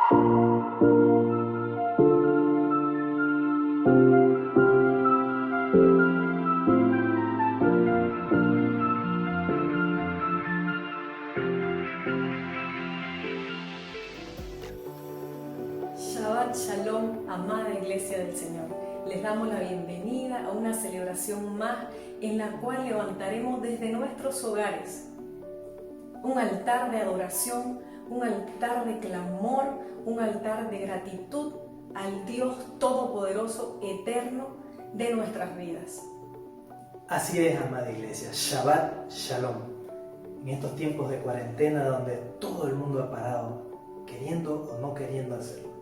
Shabbat Shalom, amada Iglesia del Señor. Les damos la bienvenida a una celebración más en la cual levantaremos desde nuestros hogares un altar de adoración, un altar de clamor, un altar de gratitud al Dios Todopoderoso, eterno de nuestras vidas. Así es, amada Iglesia, Shabbat Shalom. En estos tiempos de cuarentena donde todo el mundo ha parado, queriendo o no queriendo hacerlo,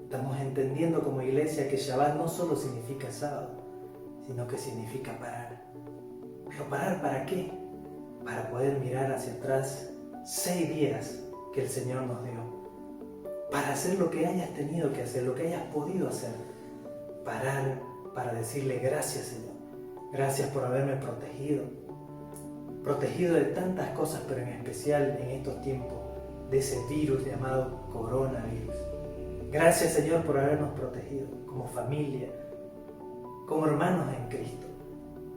estamos entendiendo como Iglesia que Shabbat no solo significa sábado, sino que significa parar. ¿Pero parar para qué? Para poder mirar hacia atrás 6 días que el Señor nos dio. Para hacer lo que hayas tenido que hacer, lo que hayas podido hacer. Parar para decirle gracias, Señor. Gracias por haberme protegido. Protegido de tantas cosas, pero en especial en estos tiempos de ese virus llamado coronavirus. Gracias, Señor, por habernos protegido como familia, como hermanos en Cristo.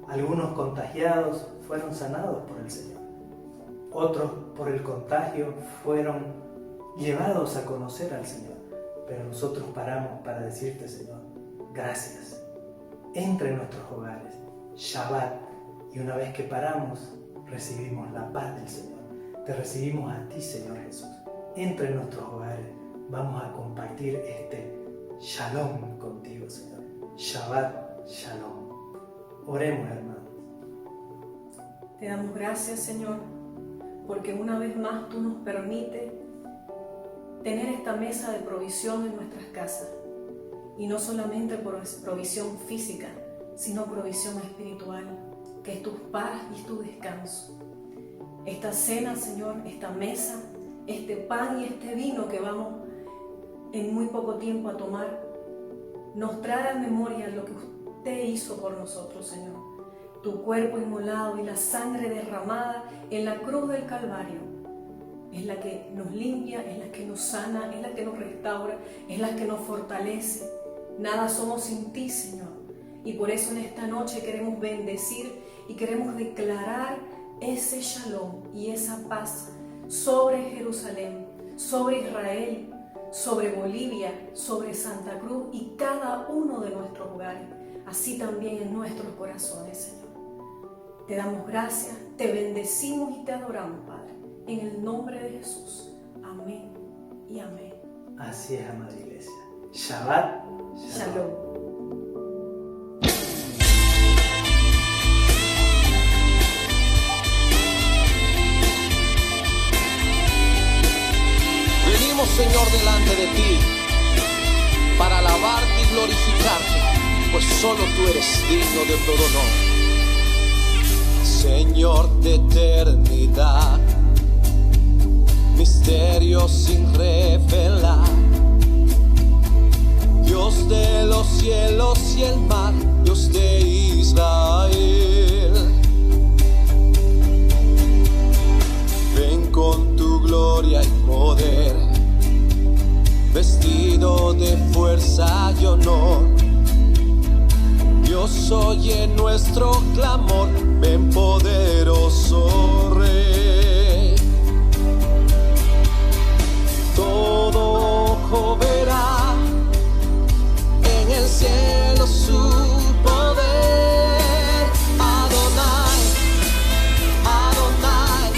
Algunos contagiados fueron sanados por el Señor. Otros, por el contagio, fueron llevados a conocer al Señor. Pero nosotros paramos para decirte, Señor, gracias. Entra en nuestros hogares, Shabbat, y una vez que paramos, recibimos la paz del Señor. Te recibimos a ti, Señor Jesús. Entra en nuestros hogares. Vamos a compartir este Shalom contigo, Señor. Shabbat Shalom. Oremos, hermanos. Te damos gracias, Señor, porque una vez más tú nos permites tener esta mesa de provisión en nuestras casas. Y no solamente por provisión física, sino provisión espiritual, que es tu paz y tu descanso. Esta cena, Señor, esta mesa, este pan y este vino que vamos en muy poco tiempo a tomar, nos trae a memoria lo que usted hizo por nosotros, Señor. Tu cuerpo inmolado y la sangre derramada en la cruz del Calvario es la que nos limpia, es la que nos sana, es la que nos restaura, es la que nos fortalece. Nada somos sin ti, Señor. Y por eso en esta noche queremos bendecir y queremos declarar ese shalom y esa paz sobre Jerusalén, sobre Israel, sobre Bolivia, sobre Santa Cruz y cada uno de nuestros hogares, así también en nuestros corazones, Señor. Te damos gracias, te bendecimos y te adoramos, Padre, en el nombre de Jesús. Amén y amén. Así es, amada Iglesia. Shabbat Shalom. Venimos, Señor, delante de ti para alabarte y glorificarte, pues solo tú eres digno de todo honor. Señor de eternidad, misterio sin revelar, Dios de los cielos y el mar, Dios de Israel. Ven con tu gloria y poder, vestido de fuerza y honor. Dios oye nuestro clamor, ven poderoso Rey. Todo ojo verá en el cielo su poder. Adonai, Adonai,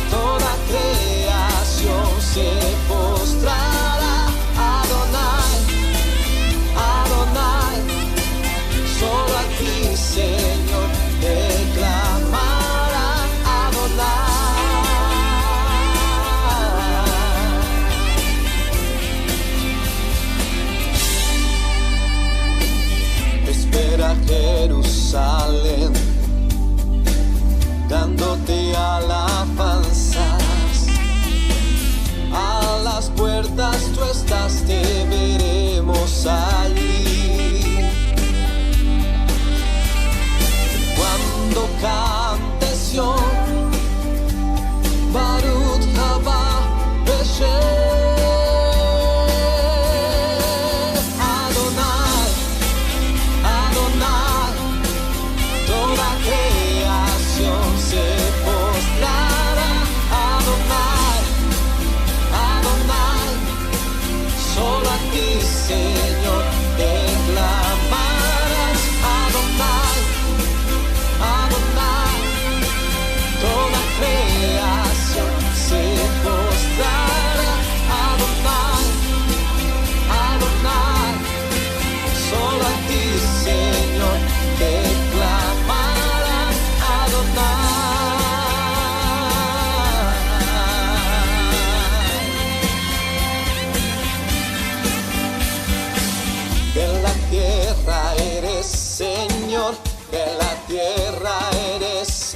toda creación se postrará. Adonai, Adonai, solo a ti, Señor, declamará. Adonai.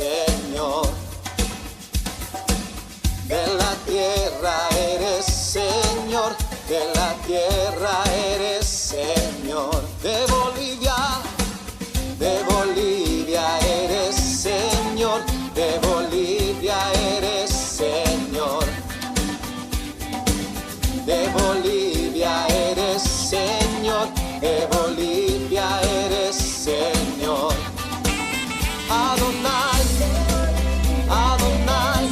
Señor. De la tierra eres Señor, de la tierra eres Señor. De Bolivia eres Señor, de Bolivia eres Señor. De Bolivia eres Señor, de Bolivia eres Señor. Adonai, Adonai,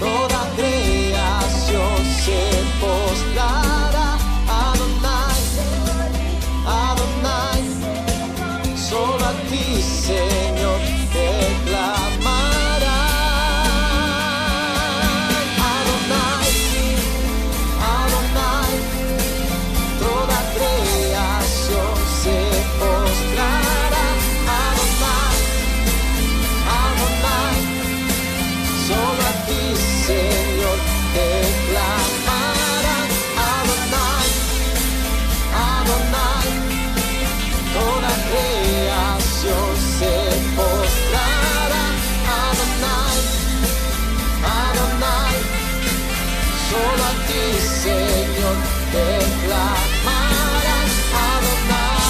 toda creación se postrará. Adonai, Adonai, solo a ti, Señor, te clamará. Adonai, Adonai, toda creación se postrará. Adonai, Adonai, solo a ti, Señor, te clamará. Adonai, Adonai, toda creación se postrará. Adonai, Adonai, solo a ti, Señor, te clamará. Adonai,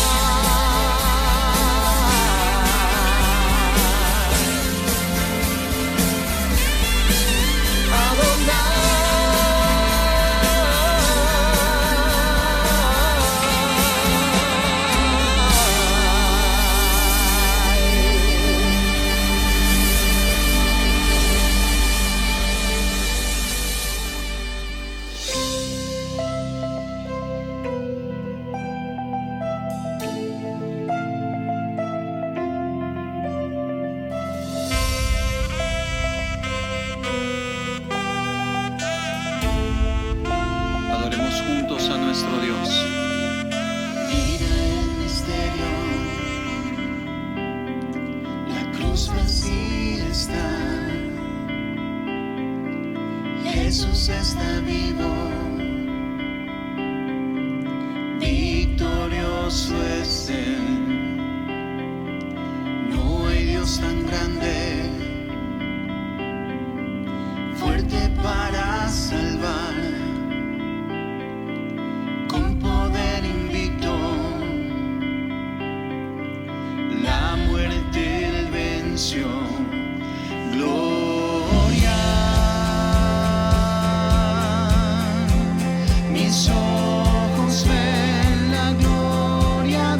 adoremos juntos a nuestro Dios. Mira el misterio, la cruz vacía está, Jesús está vivo, victorioso es Él. No hay Dios tan grande, fuerte para salvar, con poder invicto, la muerte él venció. Gloria, mis ojos ven la gloria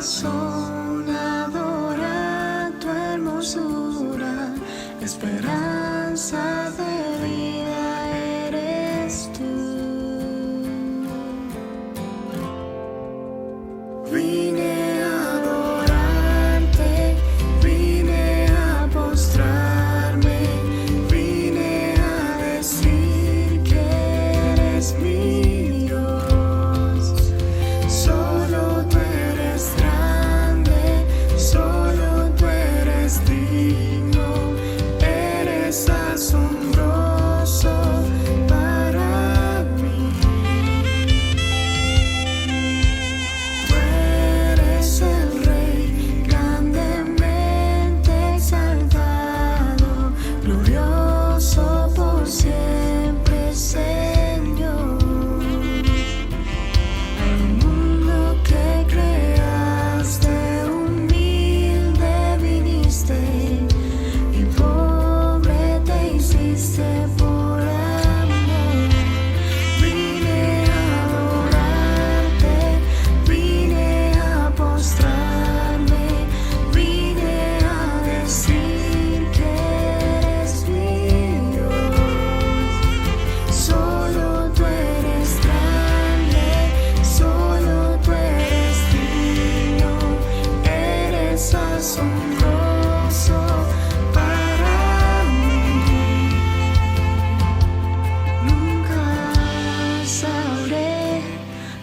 corazón adora tu hermosura, esperanza de vida eres tú. Vine a adorarte, vine a postrarme, vine a decir que eres mi Dios. Solo tú eres grande, solo tú eres digno, eres asombroso para mí. Tú eres el Rey grandemente exaltado, glorioso por siempre, Señor. Al mundo que creaste humilde viniste y pobre te hiciste por amor. Vine a adorarte, vine a postrarme, vine a decir que eres mi Dios. Solo tú eres grande, solo tú eres digno, eres asombroso para mí. Nunca sabré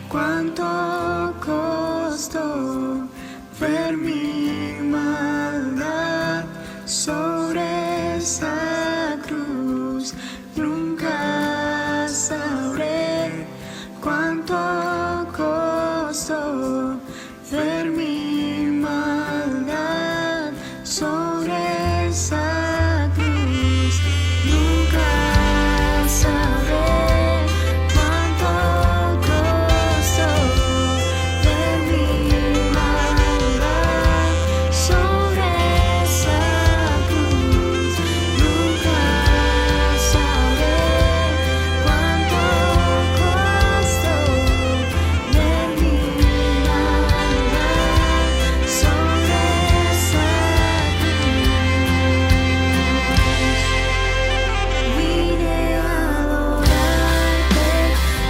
cuánto costó ver mi maldad sobre esa cruz. Nunca sabré cuánto costó ver mi maldad sobre esa cruz. Nunca sabré cuánto costó ver mi maldad sobre esa cruz. Nunca sabré cuánto costó ver mi maldad sobre esa cruz. Vine a adorarte,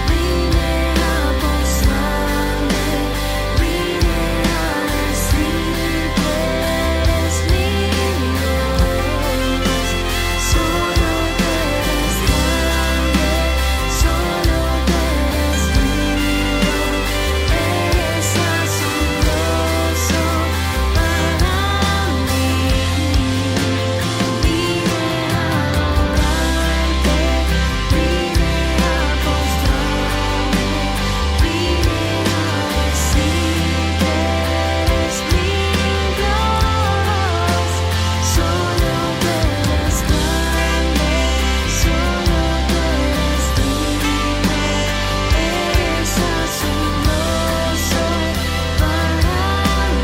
vine a postrarme, vine a decir que eres mi Dios. Solo tú eres grande, solo tú eres digno, eres asombroso para mí. Vine a adorarte, vine a postrarme, vine a decir que eres mi Dios. Solo tú eres grande, solo tú eres digno, eres asombroso para mí.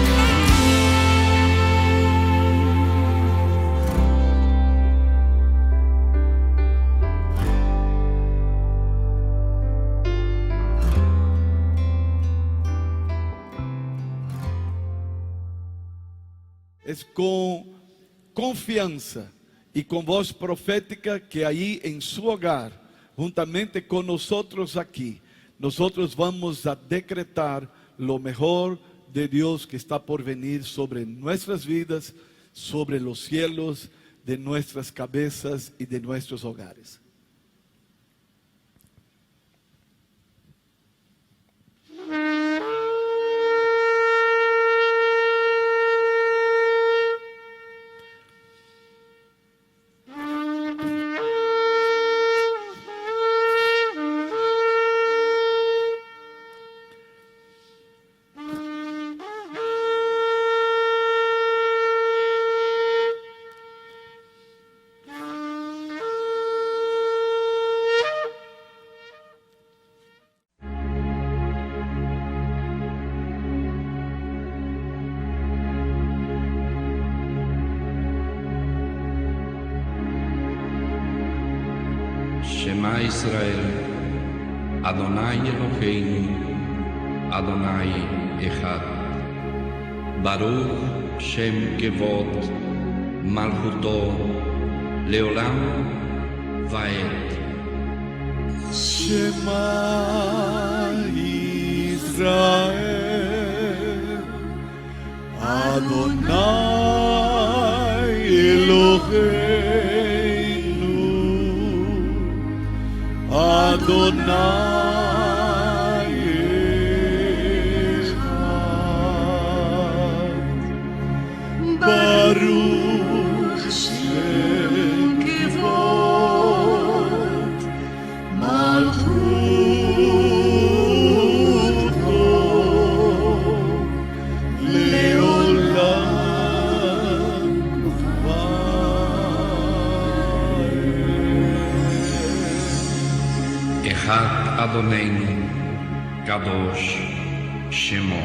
Es con confianza y con voz profética que ahí en su hogar, juntamente con nosotros aquí, nosotros vamos a decretar lo mejor de Dios que está por venir sobre nuestras vidas, sobre los cielos de nuestras cabezas y de nuestros hogares. Shema Israel, Adonai Eloheinu, Adonai Echad. Baruch Shem Kevod Malchuto Leolam Vaed. Shema Israel, Adonai Eloheinu, Adonai Echad. Baruch Shem Kevod Malchuto Leolam Vaed. Echad Adoneinu Kadosh Shemo.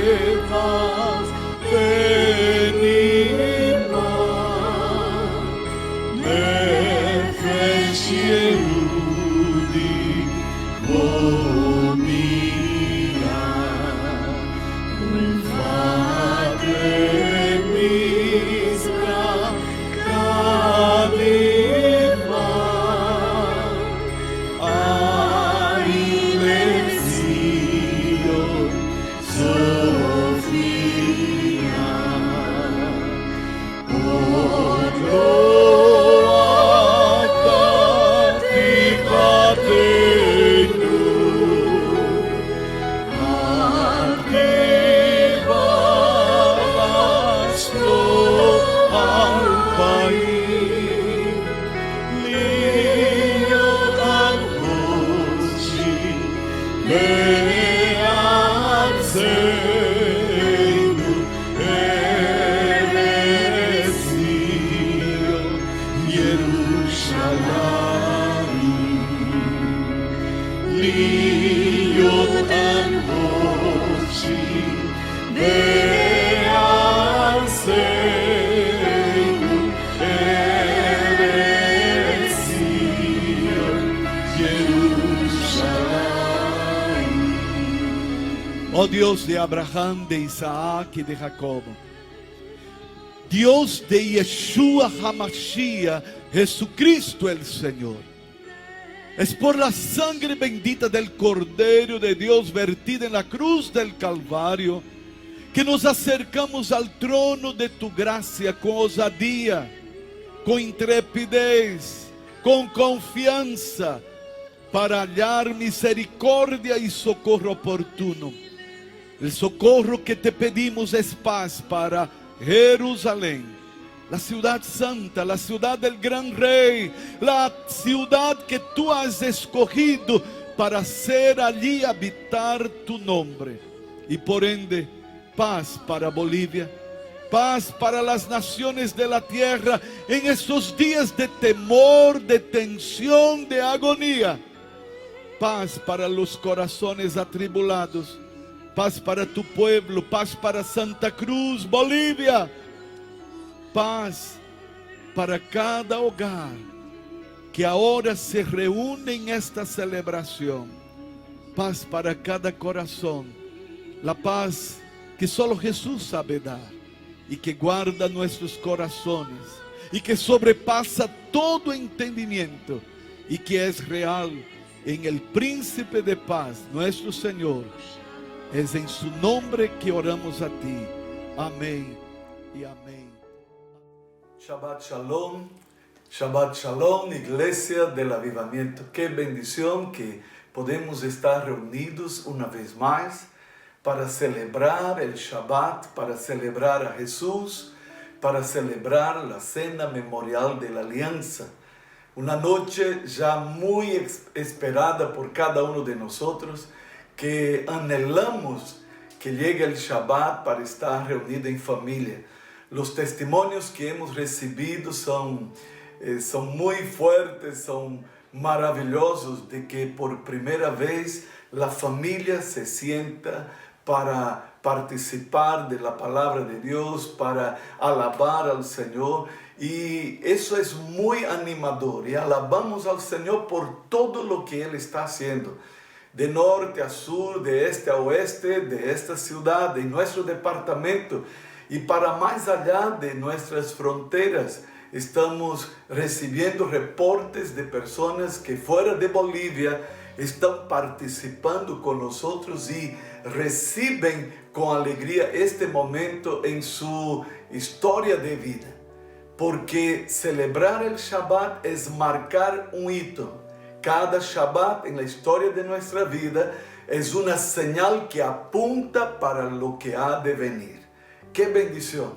Malevas benima, nefesh Yehudi homia, ulvatem Mizrach kadima, Oh Dios de Abraham, de Isaac y de Jacob, Dios de Yeshua HaMashiach, Jesucristo el Señor, es por la sangre bendita del Cordero de Dios vertida en la cruz del Calvario que nos acercamos al trono de tu gracia con osadía, con intrepidez, con confianza, para hallar misericordia y socorro oportuno. El socorro que te pedimos es paz para Jerusalén, la ciudad santa, la ciudad del gran rey, la ciudad que tú has escogido para hacer allí habitar tu nombre. Y por ende, paz para Bolivia, paz para las naciones de la tierra en estos días de temor, de tensión, de agonía. Paz para los corazones atribulados, paz para tu pueblo, paz para Santa Cruz, Bolivia, paz para cada hogar que ahora se reúne en esta celebración, paz para cada corazón, la paz que solo Jesús sabe dar y que guarda nuestros corazones y que sobrepasa todo entendimiento y que es real en el Príncipe de Paz, nuestro Señor. Es en su nombre que oramos a ti. Amén y amén. Shabbat Shalom, Shabbat Shalom, Iglesia del Avivamiento. Qué bendición que podemos estar reunidos una vez más para celebrar el Shabbat, para celebrar a Jesús, para celebrar la cena memorial de la alianza. Una noche ya muy esperada por cada uno de nosotros, que anhelamos que llegue el Shabbat para estar reunido en familia. los testimonios que hemos recibido son muy fuertes, son maravillosos, de que por primera vez la familia se sienta para participar de la palabra de Dios, para alabar al Señor. Y eso es muy animador. Y alabamos al Señor por todo lo que Él está haciendo. De norte a sur, de este a oeste, de esta ciudad, de nuestro departamento. Y para más allá de nuestras fronteras, estamos recibiendo reportes de personas que fuera de Bolivia están participando con nosotros y reciben con alegría este momento en su historia de vida. Porque celebrar el Shabbat es marcar un hito. Cada Shabbat en la historia de nuestra vida es una señal que apunta para lo que ha de venir. ¡Qué bendición!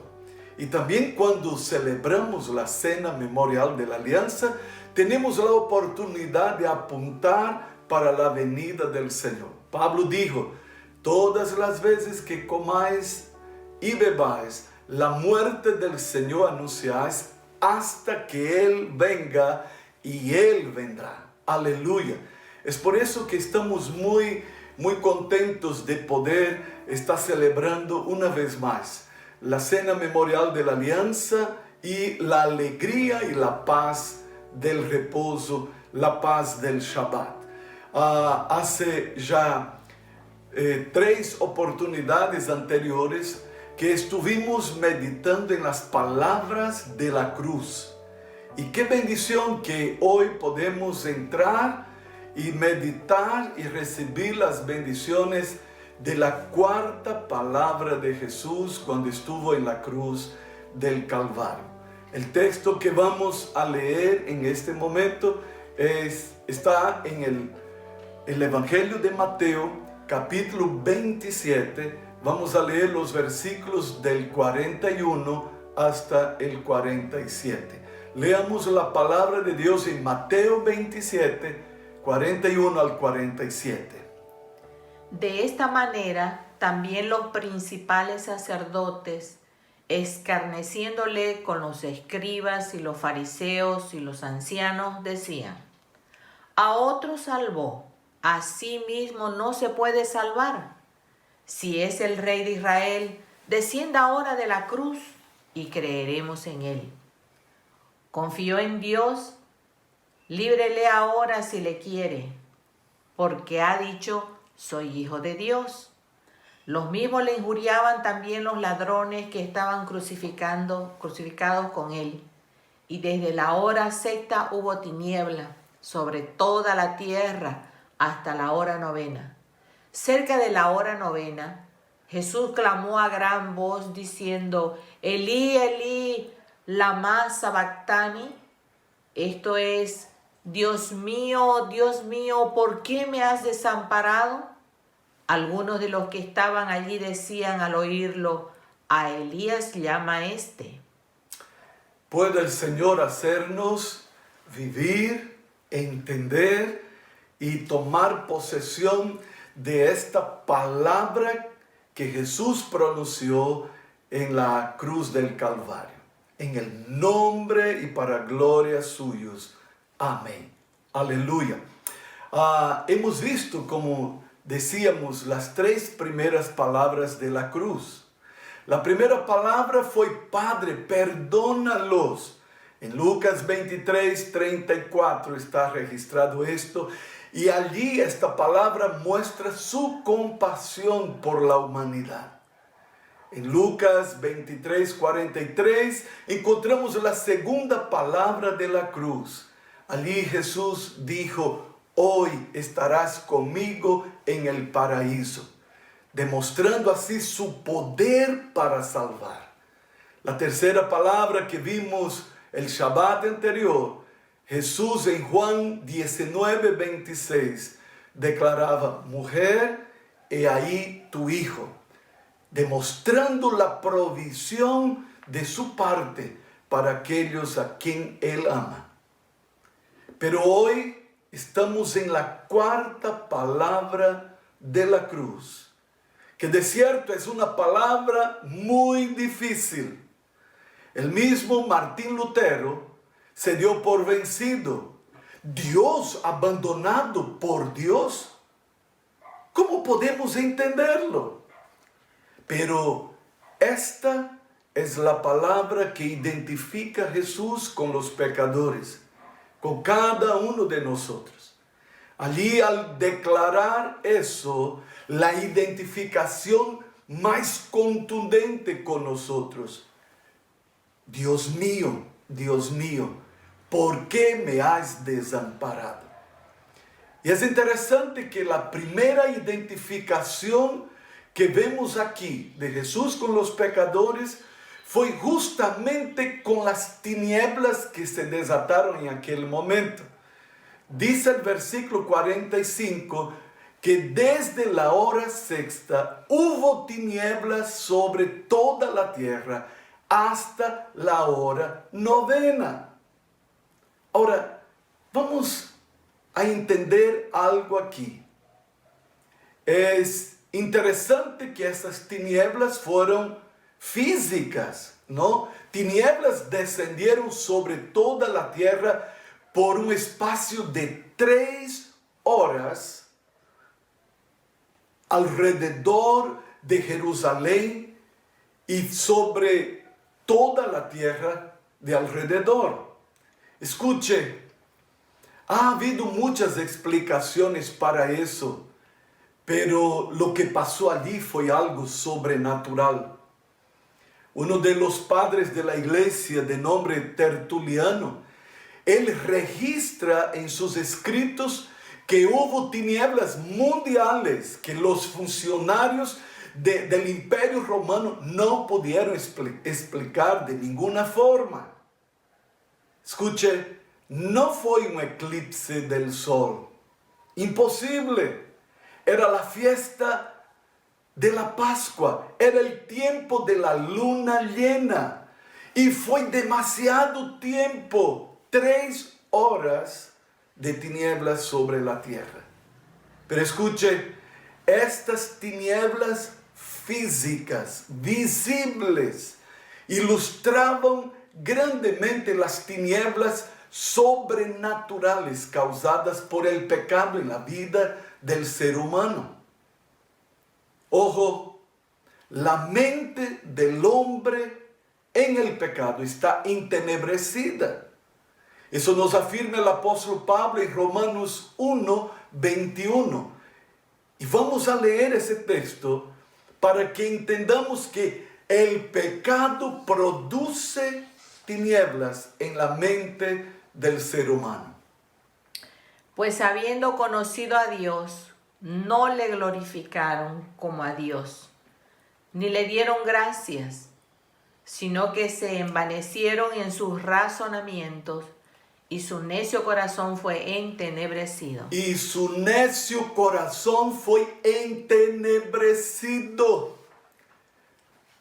Y también cuando celebramos la cena memorial de la alianza, tenemos la oportunidad de apuntar para la venida del Señor. Pablo dijo: todas las veces que comáis y bebáis, la muerte del Señor anunciáis hasta que Él venga, y Él vendrá. Aleluya. Es por eso que estamos muy contentos de poder estar celebrando una vez más la cena memorial de la alianza y la alegría y la paz del reposo, la paz del Shabbat. Hace ya 3 oportunidades anteriores que estuvimos meditando en las palabras de la cruz. Y qué bendición que hoy podemos entrar y meditar y recibir las bendiciones de la 4ª palabra de Jesús cuando estuvo en la cruz del Calvario. El texto que vamos a leer en este momento está en el Evangelio de Mateo, capítulo 27. Vamos a leer los versículos del 41 hasta el 47. Leamos la palabra de Dios en Mateo 27, 41 al 47. De esta manera, también los principales sacerdotes, escarneciéndole con los escribas y los fariseos y los ancianos, decían: a otro salvó, a sí mismo no se puede salvar. Si es el Rey de Israel, descienda ahora de la cruz y creeremos en él. Confió en Dios, líbrele ahora si le quiere, porque ha dicho: soy hijo de Dios. Los mismos le injuriaban también los ladrones que estaban crucificados con él. Y desde la hora sexta hubo tiniebla sobre toda la tierra hasta la hora 9. Cerca de la hora 9, Jesús clamó a gran voz diciendo: Elí, Elí, lama sabactani. Esto es: Dios mío, ¿por qué me has desamparado? Algunos de los que estaban allí decían al oírlo: a Elías llama este. Puede el Señor hacernos vivir, entender y tomar posesión de esta palabra que Jesús pronunció en la cruz del Calvario. En el nombre y para gloria suyos. Amén. Aleluya. Hemos visto, como decíamos, las 3 primeras palabras de la cruz. La primera palabra fue: Padre, perdónalos. En Lucas 23, 34 está registrado esto. Y allí esta palabra muestra su compasión por la humanidad. En Lucas 23, 43 encontramos la segunda palabra de la cruz. Allí Jesús dijo: hoy estarás conmigo en el paraíso, demostrando así su poder para salvar. La tercera palabra que vimos el Shabbat anterior, Jesús en Juan 19, 26 declaraba: mujer, he ahí tu hijo, demostrando la provisión de su parte para aquellos a quien Él ama. Pero hoy estamos en la 4ª palabra de la cruz, que de cierto es una palabra muy difícil. El mismo Martín Lutero se dio por vencido. Dios abandonado por Dios. ¿Cómo podemos entenderlo? Pero esta es la palabra que identifica a Jesús con los pecadores, con cada uno de nosotros. Allí, al declarar eso, la identificación más contundente con nosotros. Dios mío, ¿por qué me has desamparado? Y es interesante que la primera identificación que vemos aquí de Jesús con los pecadores fue justamente con las tinieblas que se desataron en aquel momento. Dice el versículo 45 que desde la hora sexta hubo tinieblas sobre toda la tierra hasta la hora novena. Ahora, vamos a entender algo aquí. Es interesante que esas tinieblas fueron físicas, ¿no? Tinieblas descendieron sobre toda la tierra por un espacio de 3 horas alrededor de Jerusalén y sobre toda la tierra de alrededor. Escuche, ha habido muchas explicaciones para eso, pero lo que pasó allí fue algo sobrenatural. Uno de los padres de la iglesia, de nombre Tertuliano, él registra en sus escritos que hubo tinieblas mundiales que los funcionarios del Imperio Romano no pudieron explicar de ninguna forma. Escuche, no fue un eclipse del sol. Imposible. Era la fiesta de la Pascua. Era el tiempo de la luna llena. Y fue demasiado tiempo. 3 horas de tinieblas sobre la tierra. Pero escuche, estas tinieblas físicas, visibles, ilustraban grandemente las tinieblas sobrenaturales causadas por el pecado en la vida del ser humano. Ojo, la mente del hombre en el pecado está entenebrecida. Eso nos afirma el apóstol Pablo en Romanos 1, 21. Y vamos a leer ese texto para que entendamos que el pecado produce tinieblas en la mente del ser humano. Pues habiendo conocido a Dios, no le glorificaron como a Dios, ni le dieron gracias, sino que se envanecieron en sus razonamientos, y su necio corazón fue entenebrecido. Y su necio corazón fue entenebrecido.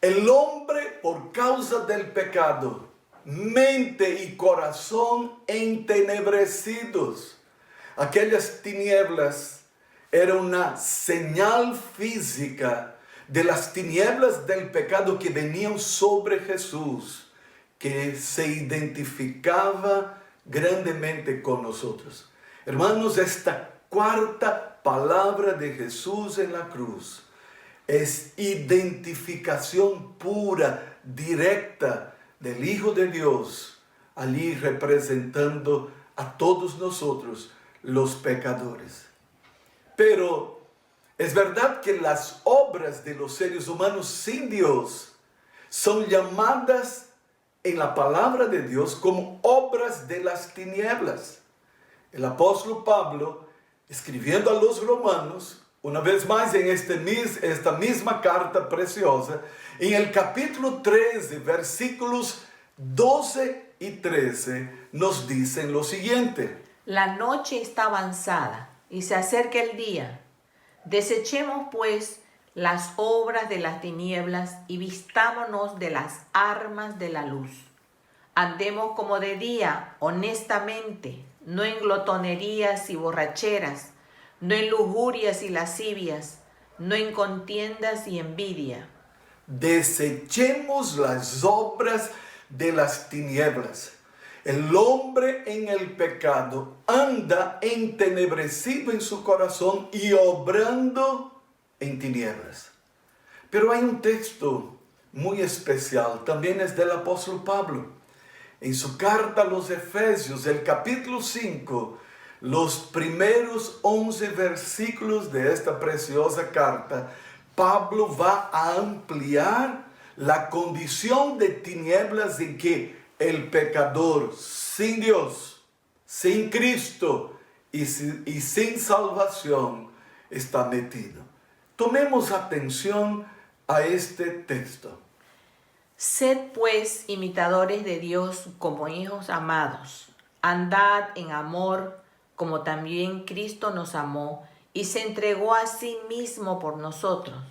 El hombre, por causa del pecado, mente y corazón entenebrecidos. Aquellas tinieblas eran una señal física de las tinieblas del pecado que venían sobre Jesús, que se identificaba grandemente con nosotros. Hermanos, esta cuarta palabra de Jesús en la cruz es identificación pura, directa del Hijo de Dios, allí representando a todos nosotros, los pecadores. Pero es verdad que las obras de los seres humanos sin Dios son llamadas en la palabra de Dios como obras de las tinieblas. El apóstol Pablo, escribiendo a los romanos, una vez más en esta misma carta preciosa, en el capítulo 13, versículos 12 y 13, nos dicen lo siguiente: La noche está avanzada y se acerca el día. Desechemos pues las obras de las tinieblas y vistámonos de las armas de la luz. Andemos como de día, honestamente, no en glotonerías y borracheras, no en lujurias y lascivias, no en contiendas y envidia. Desechemos las obras de las tinieblas. El hombre en el pecado anda entenebrecido en su corazón y obrando en tinieblas. Pero hay un texto muy especial, también es del apóstol Pablo. En su carta a los Efesios, el capítulo 5, los primeros 11 versículos de esta preciosa carta, Pablo va a ampliar la condición de tinieblas en que el pecador sin Dios, sin Cristo y sin salvación está metido. Tomemos atención a este texto. Sed pues imitadores de Dios como hijos amados. Andad en amor como también Cristo nos amó y se entregó a sí mismo por nosotros,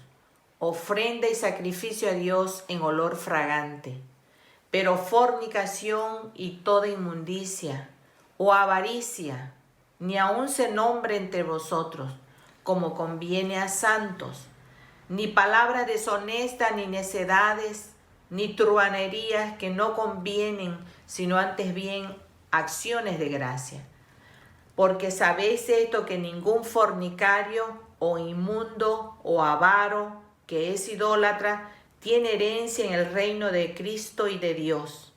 ofrenda y sacrificio a Dios en olor fragante. Pero fornicación y toda inmundicia o avaricia, ni aun se nombre entre vosotros, como conviene a santos, ni palabras deshonestas, ni necedades, ni truhanerías que no convienen, sino antes bien acciones de gracia. Porque sabéis esto, que ningún fornicario o inmundo o avaro que es idólatra tiene herencia en el reino de Cristo y de Dios.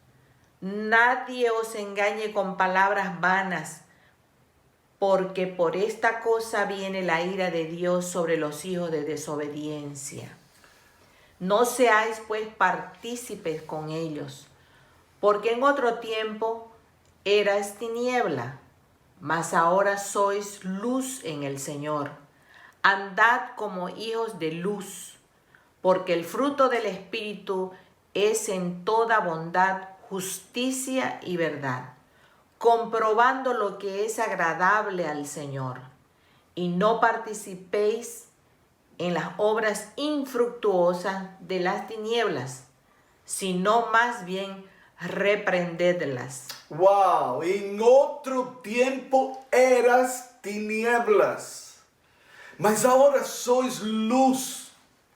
Nadie os engañe con palabras vanas, porque por esta cosa viene la ira de Dios sobre los hijos de desobediencia. No seáis pues partícipes con ellos, porque en otro tiempo eras tiniebla, mas ahora sois luz en el Señor. Andad como hijos de luz, porque el fruto del Espíritu es en toda bondad, justicia y verdad, comprobando lo que es agradable al Señor. Y no participéis en las obras infructuosas de las tinieblas, sino más bien reprendedlas. ¡Wow! En otro tiempo eras tinieblas, mas ahora sois luz.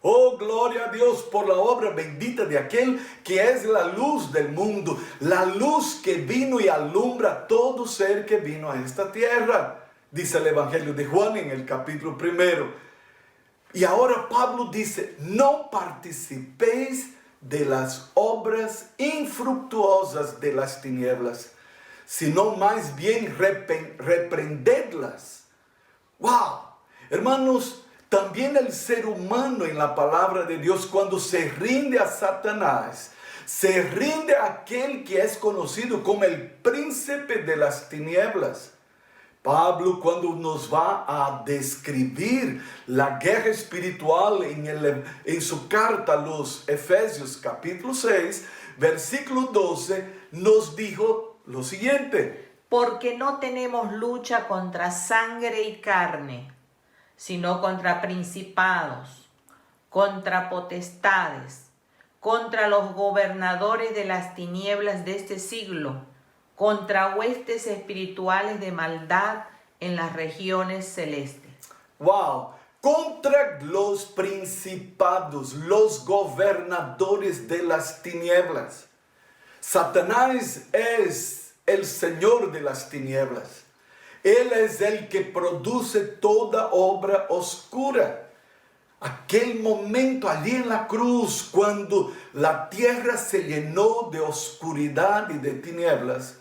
Oh, gloria a Dios por la obra bendita de aquel que es la luz del mundo, la luz que vino y alumbra a todo ser que vino a esta tierra, dice el Evangelio de Juan en el capítulo 1. Y ahora Pablo dice, no participéis de las obras infructuosas de las tinieblas, sino más bien reprendedlas. ¡Wow! Hermanos, también el ser humano en la palabra de Dios, cuando se rinde a Satanás, se rinde a aquel que es conocido como el príncipe de las tinieblas. Pablo, cuando nos va a describir la guerra espiritual en su carta a los Efesios capítulo 6, versículo 12, nos dijo lo siguiente: porque no tenemos lucha contra sangre y carne, sino contra principados, contra potestades, contra los gobernadores de las tinieblas de este siglo, contra huestes espirituales de maldad en las regiones celestes. ¡Wow! Contra los principados, los gobernadores de las tinieblas. Satanás es el señor de las tinieblas. Él es el que produce toda obra oscura. Aquel momento allí en la cruz, cuando la tierra se llenó de oscuridad y de tinieblas,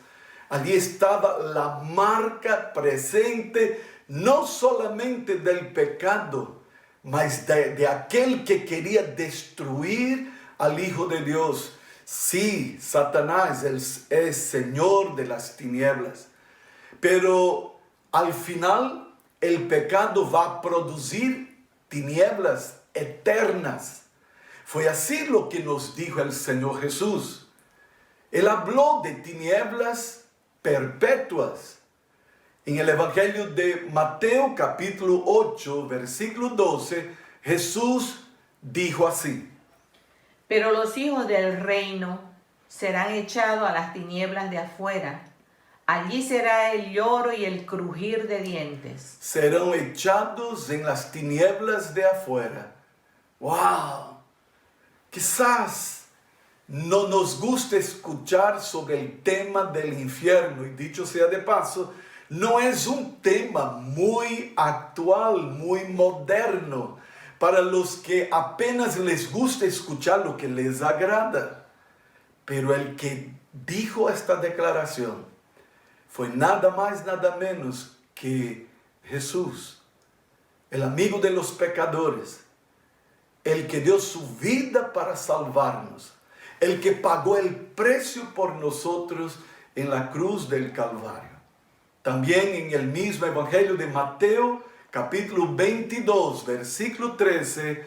allí estaba la marca presente, no solamente del pecado, mas de aquel que quería destruir al Hijo de Dios. Sí, Satanás es Señor de las tinieblas, pero al final el pecado va a producir tinieblas eternas. Fue así lo que nos dijo el Señor Jesús. Él habló de tinieblas perpetuas. En el Evangelio de Mateo capítulo 8, versículo 12, Jesús dijo así: pero los hijos del reino serán echados a las tinieblas de afuera. Allí será el lloro y el crujir de dientes. Serán echados en las tinieblas de afuera. ¡Wow! Quizás no nos gusta escuchar sobre el tema del infierno. Y dicho sea de paso, no es un tema muy actual, muy moderno, para los que apenas les gusta escuchar lo que les agrada. Pero el que dijo esta declaración fue nada más, nada menos que Jesús, el amigo de los pecadores, el que dio su vida para salvarnos, el que pagó el precio por nosotros en la cruz del Calvario. También en el mismo Evangelio de Mateo, capítulo 22, versículo 13,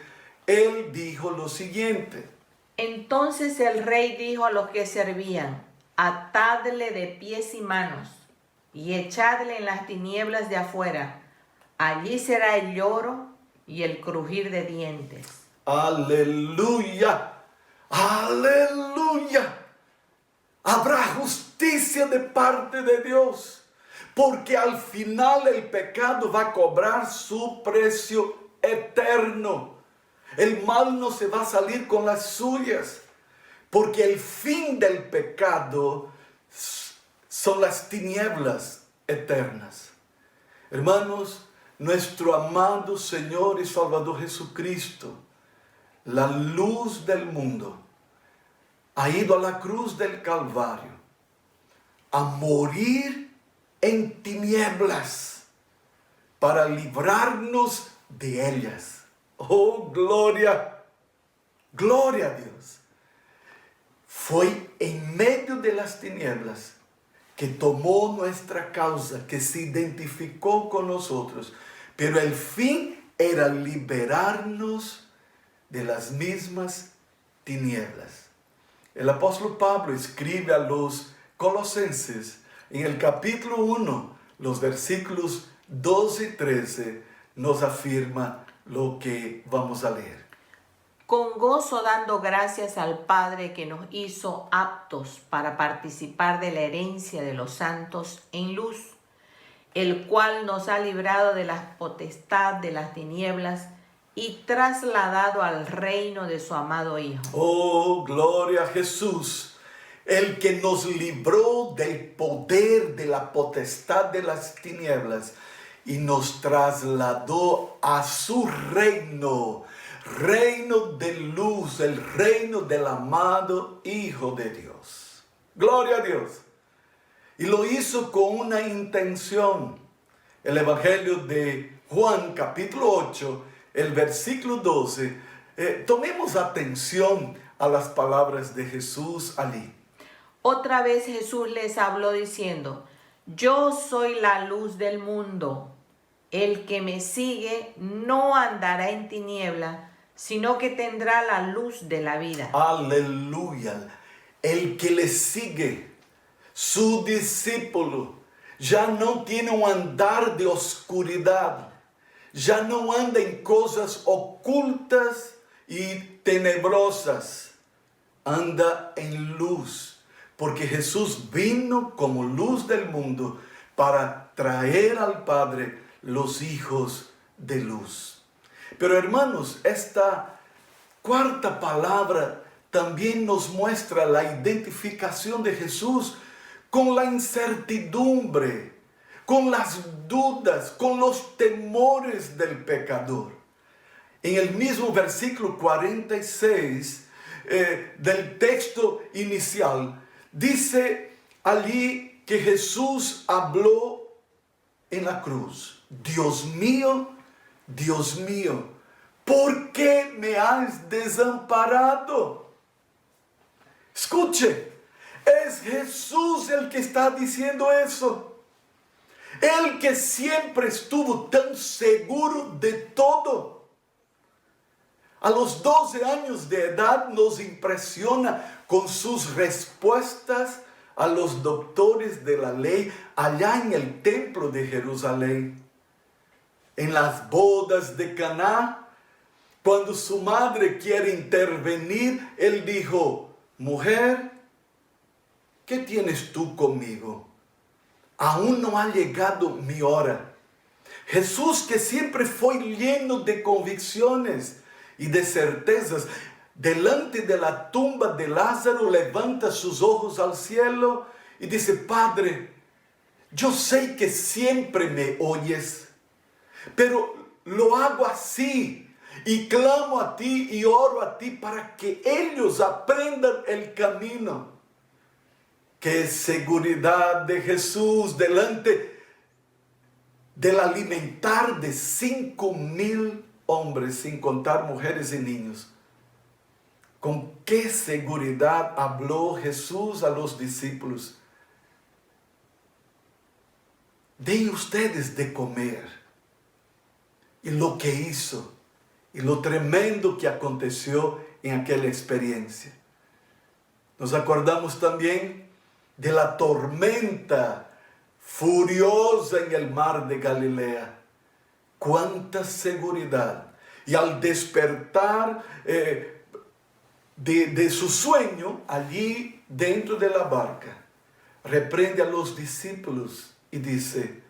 él dijo lo siguiente. Entonces el rey dijo a los que servían: atadle de pies y manos y echadle en las tinieblas de afuera. Allí será el lloro y el crujir de dientes. Aleluya, aleluya. Habrá justicia de parte de Dios, porque al final el pecado va a cobrar su precio eterno. El mal no se va a salir con las suyas, porque el fin del pecado son las tinieblas eternas. Hermanos, nuestro amado Señor y Salvador Jesucristo, la luz del mundo, ha ido a la cruz del Calvario a morir en tinieblas para librarnos de ellas. Oh, gloria, gloria a Dios. Fue en medio de las tinieblas que tomó nuestra causa, que se identificó con nosotros, pero el fin era liberarnos de las mismas tinieblas. El apóstol Pablo escribe a los Colosenses en el capítulo 1, los versículos 12 y 13, nos afirma lo que vamos a leer. Con gozo dando gracias al Padre que nos hizo aptos para participar de la herencia de los santos en luz, el cual nos ha librado de la potestad de las tinieblas y trasladado al reino de su amado Hijo. Oh, gloria a Jesús, el que nos libró del poder de la potestad de las tinieblas y nos trasladó a su reino, reino de luz, el reino del amado Hijo de Dios. Gloria a Dios. Y lo hizo con una intención. El Evangelio de Juan, capítulo 8, el versículo 12. Tomemos atención a las palabras de Jesús allí. Otra vez Jesús les habló diciendo: yo soy la luz del mundo. El que me sigue no andará en tiniebla, sino que tendrá la luz de la vida. Aleluya. El que le sigue, su discípulo, ya no tiene un andar de oscuridad, ya no anda en cosas ocultas y tenebrosas, anda en luz, porque Jesús vino como luz del mundo para traer al Padre los hijos de luz. Pero hermanos, esta cuarta palabra también nos muestra la identificación de Jesús con la incertidumbre, con las dudas, con los temores del pecador. En el mismo versículo 46 del texto inicial, dice allí que Jesús habló en la cruz: Dios mío, ¿por qué me has desamparado? Escuche, es Jesús el que está diciendo eso. Él que siempre estuvo tan seguro de todo. A los 12 años de edad nos impresiona con sus respuestas a los doctores de la ley allá en el templo de Jerusalén. En las bodas de Caná, cuando su madre quiere intervenir, él dijo: mujer, ¿qué tienes tú conmigo? Aún no ha llegado mi hora. Jesús, que siempre fue lleno de convicciones y de certezas, delante de la tumba de Lázaro, levanta sus ojos al cielo y dice: Padre, yo sé que siempre me oyes, pero lo hago así y clamo a ti y oro a ti para que ellos aprendan el camino. Qué seguridad de Jesús delante del alimentar de 5,000 hombres, sin contar mujeres y niños. Con qué seguridad habló Jesús a los discípulos: den ustedes de comer. Y lo que hizo, y lo tremendo que aconteció en aquella experiencia. Nos acordamos también de la tormenta furiosa en el mar de Galilea. Cuánta seguridad. Y al despertar de su sueño, allí dentro de la barca, reprende a los discípulos y dice: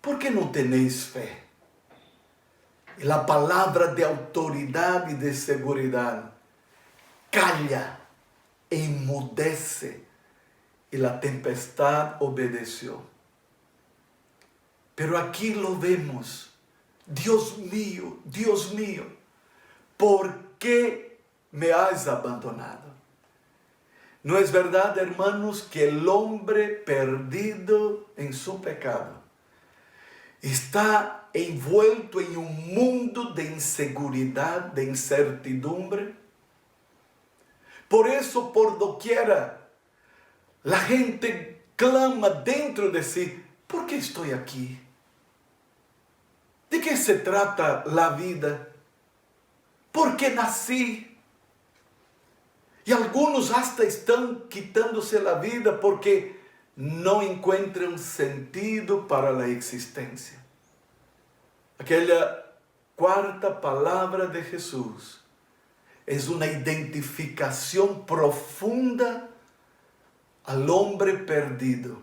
¿por qué no tenéis fe? Y la palabra de autoridad y de seguridad calla, enmudece, y la tempestad obedeció. Pero aquí lo vemos: Dios mío, ¿por qué me has abandonado? ¿No es verdad, hermanos, que el hombre perdido en su pecado está envuelto en un mundo de inseguridad, de incertidumbre? Por eso, por doquiera, la gente clama dentro de sí: ¿por qué estoy aquí? ¿De qué se trata la vida? ¿Por qué nací? Y algunos hasta están quitándose la vida porque no encuentran sentido para la existencia. Aquella cuarta palabra de Jesús es una identificación profunda al hombre perdido,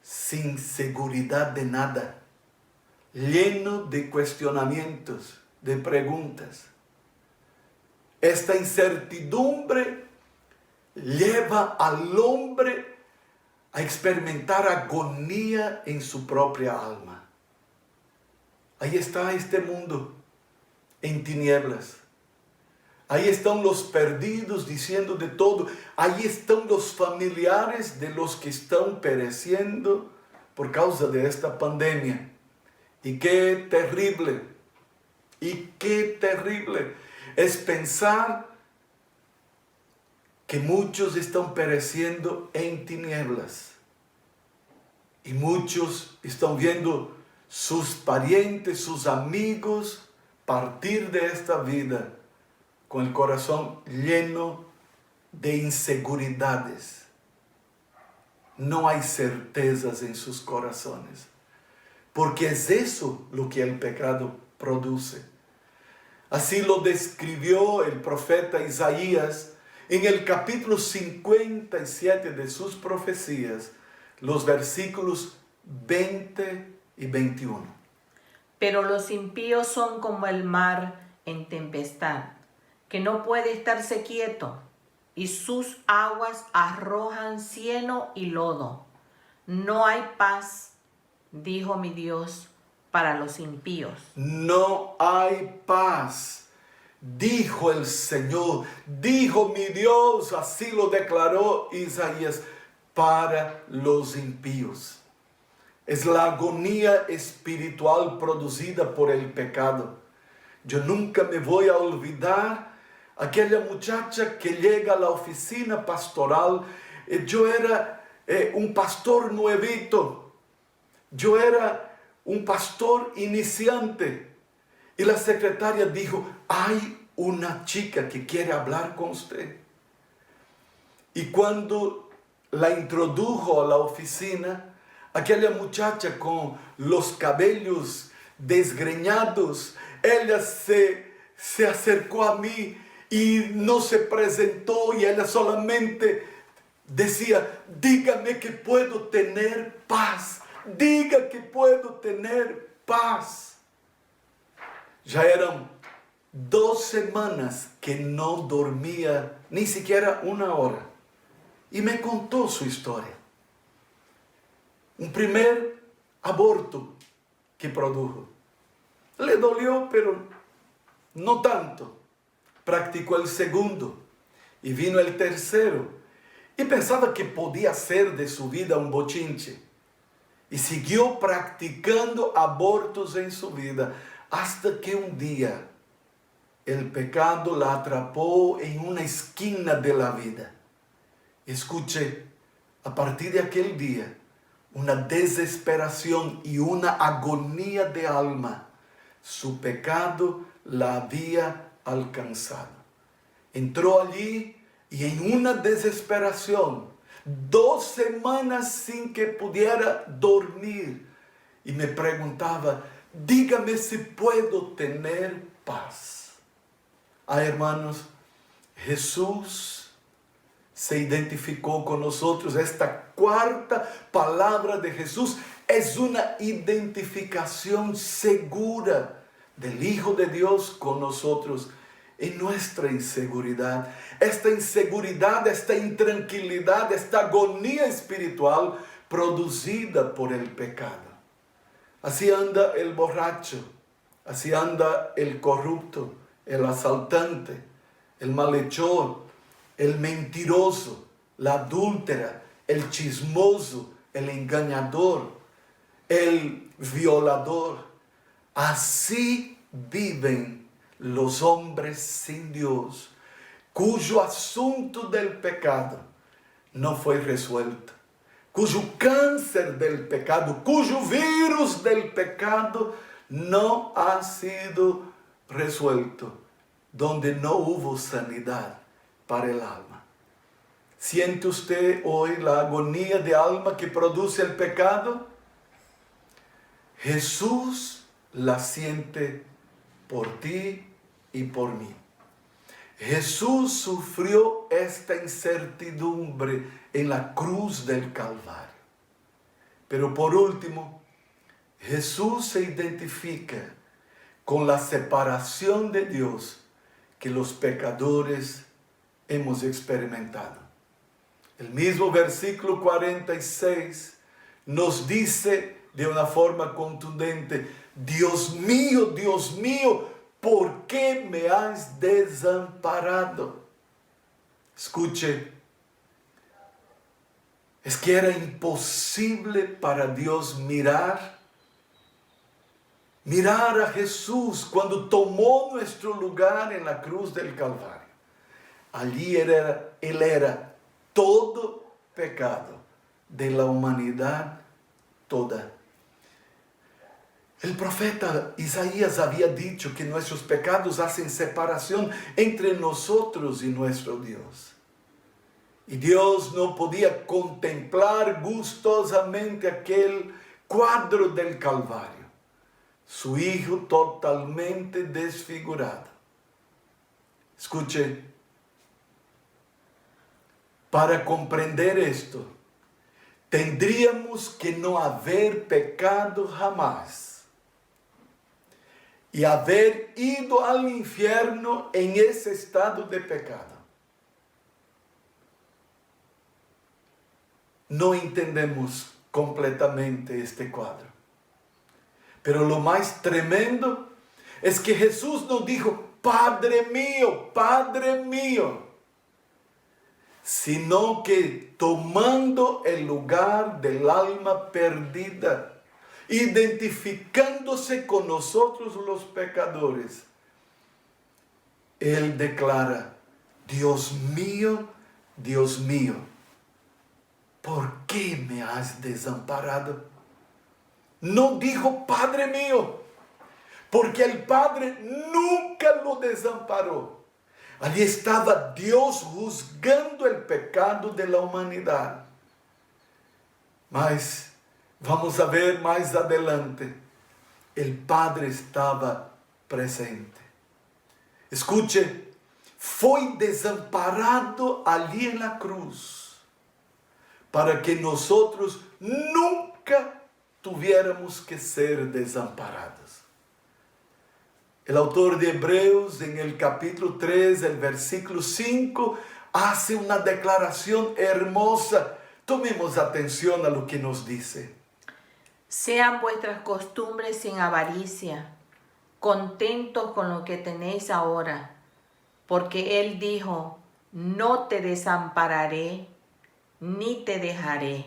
sin seguridad de nada, lleno de cuestionamientos, de preguntas. Esta incertidumbre lleva al hombre a experimentar agonía en su propia alma. Ahí está este mundo en tinieblas. Ahí están los perdidos diciendo de todo. Ahí están los familiares de los que están pereciendo por causa de esta pandemia. Y qué terrible es pensar que muchos están pereciendo en tinieblas. Y muchos están viendo sus parientes, sus amigos partir de esta vida con el corazón lleno de inseguridades. No hay certezas en sus corazones, porque es eso lo que el pecado produce. Así lo describió el profeta Isaías en el capítulo 57 de sus profecías, los versículos 20 y 21. Pero los impíos son como el mar en tempestad, que no puede estarse quieto, y sus aguas arrojan cieno y lodo. No hay paz, dijo mi Dios, para los impíos. No hay paz, dijo el Señor, dijo mi Dios, así lo declaró Isaías, para los impíos. Es la agonía espiritual producida por el pecado. Yo nunca me voy a olvidar aquella muchacha que llega a la oficina pastoral. Yo era un pastor nuevito. Yo era un pastor iniciante. Y la secretaria dijo: hay una chica que quiere hablar con usted. Y cuando la introdujo a la oficina, aquella muchacha con los cabellos desgreñados, ella se acercó a mí y no se presentó, y ella solamente decía: dígame que puedo tener paz, diga que puedo tener paz. Ya eran 2 semanas que no dormía ni siquiera una hora. Y me contó su historia. Un primer aborto que produjo. Le dolió, pero no tanto. Practicó el segundo y vino el tercero. Y pensaba que podía hacer de su vida un bochinche. Y siguió practicando abortos en su vida hasta que un día el pecado la atrapó en una esquina de la vida. Escuche, a partir de aquel día, una desesperación y una agonía de alma. Su pecado la había alcanzado. Entró allí y en una desesperación, 2 semanas sin que pudiera dormir, y me preguntaba, dígame si puedo tener paz. Hermanos, Jesús se identificó con nosotros. Esta cuarta palabra de Jesús es una identificación segura del Hijo de Dios con nosotros en nuestra inseguridad. Esta inseguridad, esta intranquilidad, esta agonía espiritual producida por el pecado. Así anda el borracho, así anda el corrupto, el asaltante, el malhechor, el mentiroso, la adúltera, el chismoso, el engañador, el violador. Así viven los hombres sin Dios, cuyo asunto del pecado no fue resuelto, cuyo cáncer del pecado, cuyo virus del pecado no ha sido resuelto, donde no hubo sanidad para el alma. ¿Siente usted hoy la agonía de alma que produce el pecado? Jesús la siente por ti y por mí. Jesús sufrió esta incertidumbre en la cruz del Calvario. Pero por último, Jesús se identifica con la separación de Dios que los pecadores hemos experimentado. El mismo versículo 46 nos dice de una forma contundente, Dios mío, ¿por qué me has desamparado? Escuche, es que era imposible para Dios mirar a Jesús cuando tomó nuestro lugar en la cruz del Calvario. Allí Él era todo pecado de la humanidad toda. El profeta Isaías había dicho que nuestros pecados hacen separación entre nosotros y nuestro Dios. Y Dios no podía contemplar gustosamente aquel cuadro del Calvario. Su Hijo totalmente desfigurado. Escuche, para comprender esto, tendríamos que no haber pecado jamás y haber ido al infierno en ese estado de pecado. No entendemos completamente este cuadro. Pero lo más tremendo es que Jesús nos dijo, Padre mío, sino que tomando el lugar del alma perdida, identificándose con nosotros los pecadores, Él declara, Dios mío, ¿por qué me has desamparado? No dijo Padre mío, porque el Padre nunca lo desamparó. Allí estaba Dios juzgando el pecado de la humanidad. Mas vamos a ver más adelante, el Padre estaba presente. Escuche, fue desamparado allí en la cruz para que nosotros nunca tuviéramos que ser desamparados. El autor de Hebreos en el capítulo 3, el versículo 5, hace una declaración hermosa. Tomemos atención a lo que nos dice. Sean vuestras costumbres sin avaricia, contentos con lo que tenéis ahora, porque Él dijo, no te desampararé, ni te dejaré.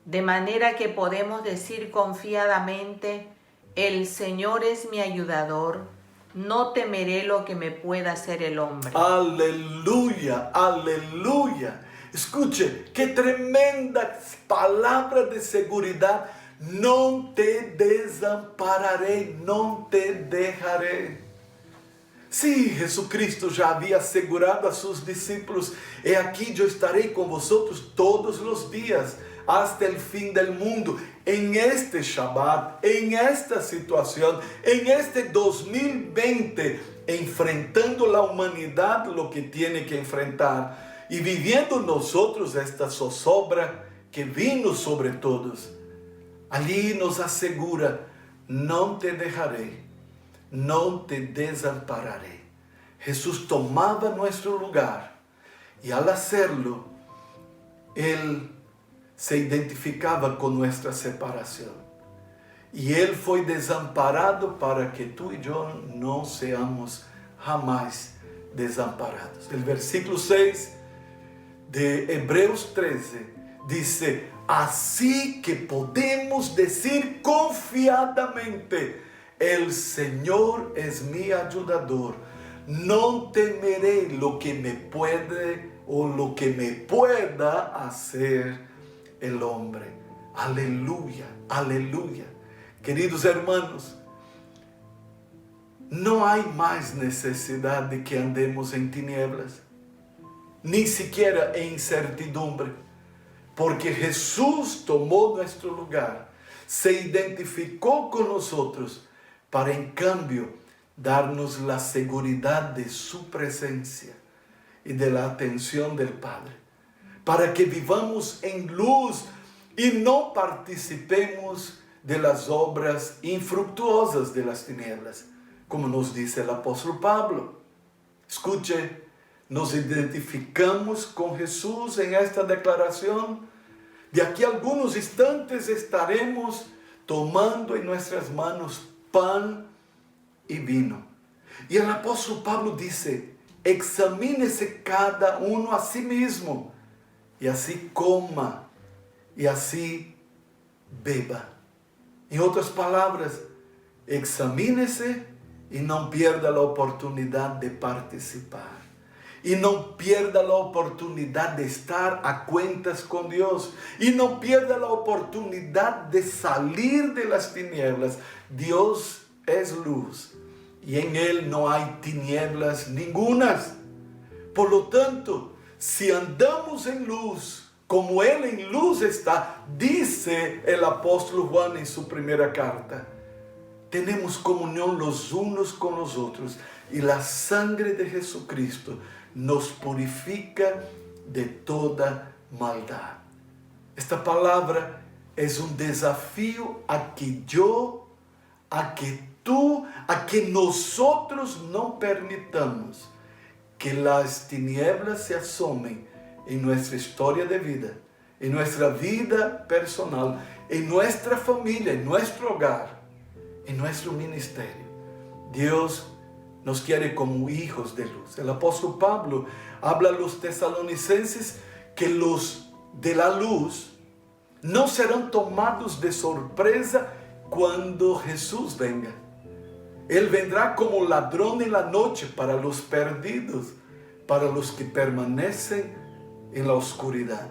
De manera que podemos decir confiadamente, el Señor es mi ayudador, no temeré lo que me pueda hacer el hombre. Aleluya, aleluya. Escuche, qué tremenda palabra de seguridad. No te desampararé, no te dejaré. Sí, Jesucristo ya había asegurado a sus discípulos, he aquí yo estaré con vosotros todos los días, hasta el fin del mundo. En este Shabbat, en esta situación, en este 2020, enfrentando la humanidad lo que tiene que enfrentar y viviendo nosotros esta zozobra que vino sobre todos. Allí nos asegura, no te dejaré, no te desampararé. Jesús tomaba nuestro lugar y al hacerlo, Él se identificaba con nuestra separación. Y Él fue desamparado para que tú y yo no seamos jamás desamparados. El versículo 6 de Hebreos 13 dice, así que podemos decir confiadamente, el Señor es mi ayudador, no temeré lo que me puede o lo que me pueda hacer el hombre. Aleluya, aleluya. Queridos hermanos, no hay más necesidad de que andemos en tinieblas, ni siquiera en incertidumbre, porque Jesús tomó nuestro lugar, se identificó con nosotros para en cambio darnos la seguridad de su presencia y de la atención del Padre, para que vivamos en luz y no participemos de las obras infructuosas de las tinieblas, como nos dice el apóstol Pablo. Escuche, nos identificamos con Jesús en esta declaración. De aquí a algunos instantes estaremos tomando en nuestras manos pan y vino. Y el apóstol Pablo dice, examínese cada uno a sí mismo, y así coma, y así beba. En otras palabras, examínese y no pierda la oportunidad de participar. Y no pierda la oportunidad de estar a cuentas con Dios. Y no pierda la oportunidad de salir de las tinieblas. Dios es luz y en Él no hay tinieblas ningunas. Por lo tanto, si andamos en luz, como Él en luz está, dice el apóstol Juan en su primera carta, tenemos comunión los unos con los otros y la sangre de Jesucristo nos purifica de toda maldad. Esta palabra es un desafío a que yo, a que tú, a que nosotros no permitamos que las tinieblas se asomen en nuestra historia de vida, en nuestra vida personal, en nuestra familia, en nuestro hogar, en nuestro ministerio. Dios nos quiere como hijos de luz. El apóstol Pablo habla a los tesalonicenses que los de la luz no serán tomados de sorpresa cuando Jesús venga. Él vendrá como ladrón en la noche para los perdidos, para los que permanecen en la oscuridad.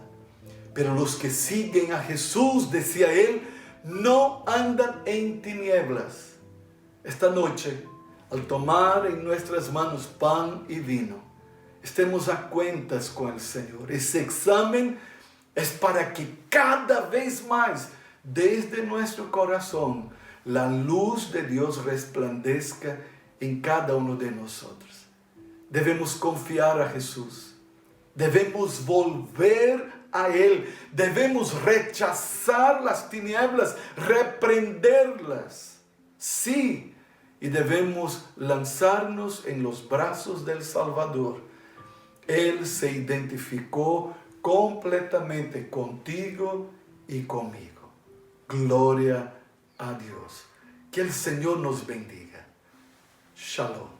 Pero los que siguen a Jesús, decía él, no andan en tinieblas. Esta noche, al tomar en nuestras manos pan y vino, estemos a cuentas con el Señor. Ese examen es para que cada vez más, desde nuestro corazón, la luz de Dios resplandezca en cada uno de nosotros. Debemos confiar a Jesús. Debemos volver a Él. Debemos rechazar las tinieblas, reprenderlas. Sí, y debemos lanzarnos en los brazos del Salvador. Él se identificó completamente contigo y conmigo. Gloria a Dios. Que el Señor nos bendiga. Shalom.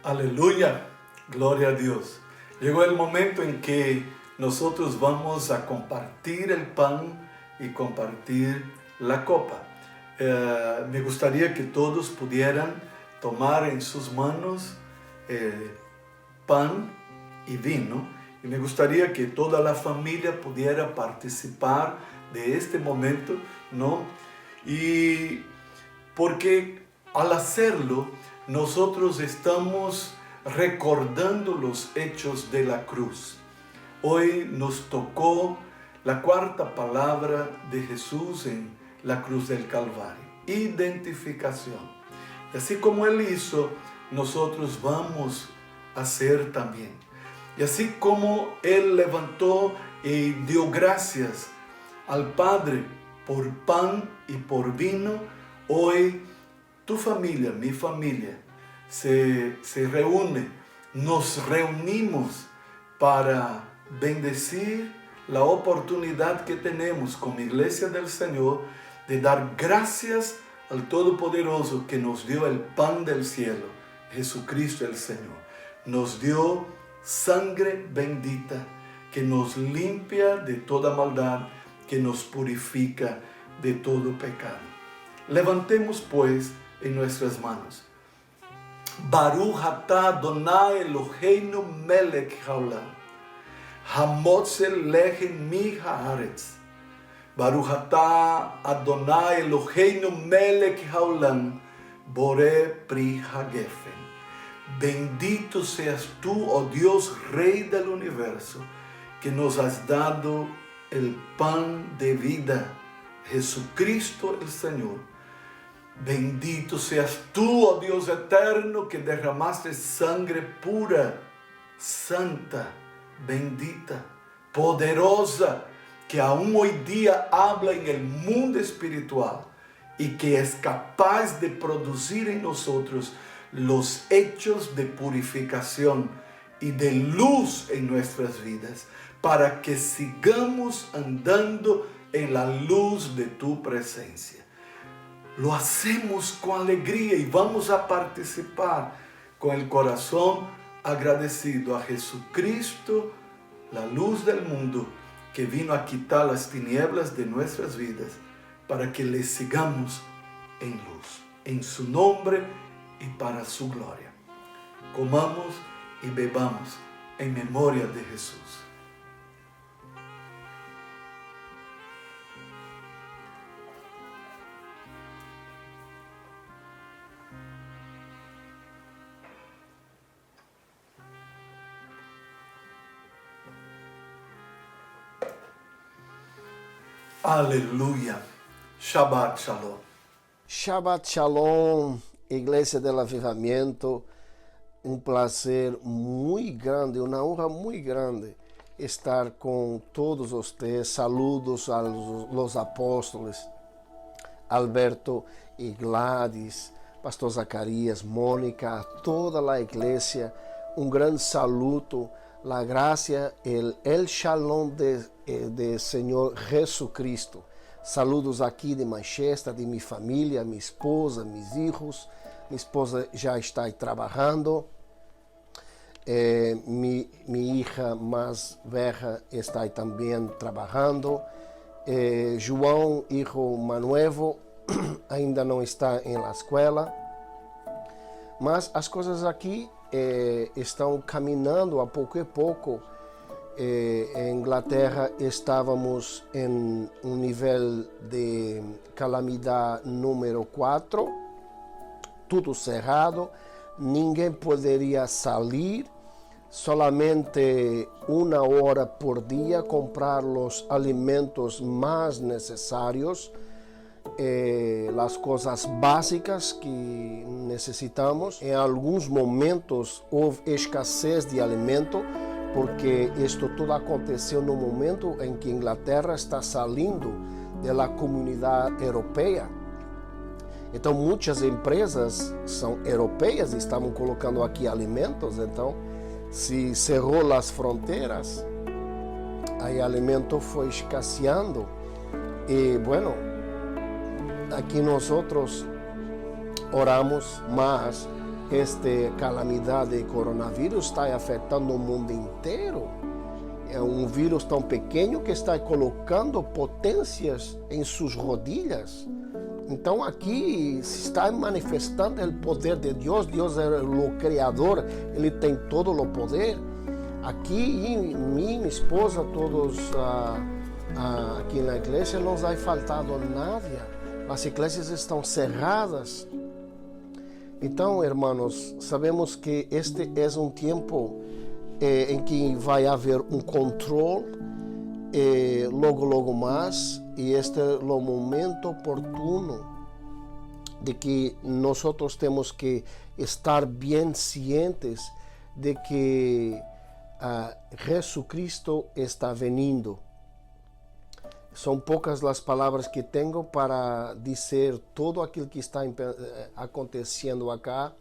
Aleluya, gloria a Dios. Llegó el momento en que nosotros vamos a compartir el pan y compartir la copa. Me gustaría que todos pudieran tomar en sus manos pan y vino, y me gustaría que toda la familia pudiera participar de este momento, ¿no? Y porque al hacerlo, nosotros estamos recordando los hechos de la cruz. Hoy nos tocó la cuarta palabra de Jesús en la cruz del Calvario: identificación. Y así como Él hizo, nosotros vamos a hacer también. Y así como Él levantó y dio gracias al Padre por pan y por vino, hoy tu familia, mi familia, se reúne, nos reunimos para bendecir la oportunidad que tenemos como Iglesia del Señor de dar gracias al Todopoderoso que nos dio el pan del cielo, Jesucristo el Señor. Nos dio sangre bendita que nos limpia de toda maldad, que nos purifica de todo pecado. Levantemos pues en nuestras manos. Baruch atah Adonai Eloheinu melech haolam, hamotzel lechem mi haaretz. Baruch atah Adonai Eloheinu melech haolam, boré pri hagefen. Bendito seas tú, oh Dios, Rey del universo, que nos has dado el pan de vida, Jesucristo el Señor. Bendito seas tú, oh Dios eterno, que derramaste sangre pura, santa, bendita, poderosa, que aún hoy día habla en el mundo espiritual y que es capaz de producir en nosotros los hechos de purificación y de luz en nuestras vidas, para que sigamos andando en la luz de tu presencia. Lo hacemos con alegría y vamos a participar con el corazón agradecido a Jesucristo, la luz del mundo, que vino a quitar las tinieblas de nuestras vidas para que le sigamos en luz, en su nombre y para su gloria. Comamos y bebamos en memoria de Jesús. Aleluya. Shabbat Shalom. Shabbat Shalom, Iglesia del Avivamiento. Um prazer muito grande, uma honra muito grande estar com todos vocês. Saludos a los apóstolos, Alberto e Gladys, Pastor Zacarias, Mônica, a toda a igreja. Um grande saludo, la gracia, el shalom de Senhor Jesucristo. Saludos aqui de Manchester, de minha família, minha esposa, meus filhos. Minha esposa já está trabalhando. Minha hija mais velha está também trabalhando. João, hijo Manuevo, ainda não está na escola. Mas as coisas aqui estão caminhando a pouco e pouco. Em Inglaterra estávamos em um nível de calamidade número 4, tudo cerrado, ninguém poderia sair, solamente 1 hora por dia comprar os alimentos mais necessários, as coisas básicas que necessitamos. Em alguns momentos houve escassez de alimento, porque isto tudo aconteceu no momento em que a Inglaterra está saindo da comunidade europeia. Então, muitas empresas são europeias e estavam colocando aqui alimentos. Então, se cerrou as fronteiras, aí alimento foi escasseando. E, bueno, aqui nós oramos, mas esta calamidade de coronavírus está afetando o mundo inteiro. É um vírus tão pequeno que está colocando potências em suas rodilhas. Então aqui se está manifestando o poder de Deus. Deus é o Criador, Ele tem todo o poder. Aqui, minha esposa, todos aqui na igreja, não vai faltado nada. As igrejas estão cerradas. Então, irmãos, sabemos que este é um tempo em que vai haver um controle logo mais, e este é o momento oportuno de que nós temos que estar bem cientes de que Jesucristo está vindo. São poucas as palavras que tenho para dizer tudo aquilo que está acontecendo acá.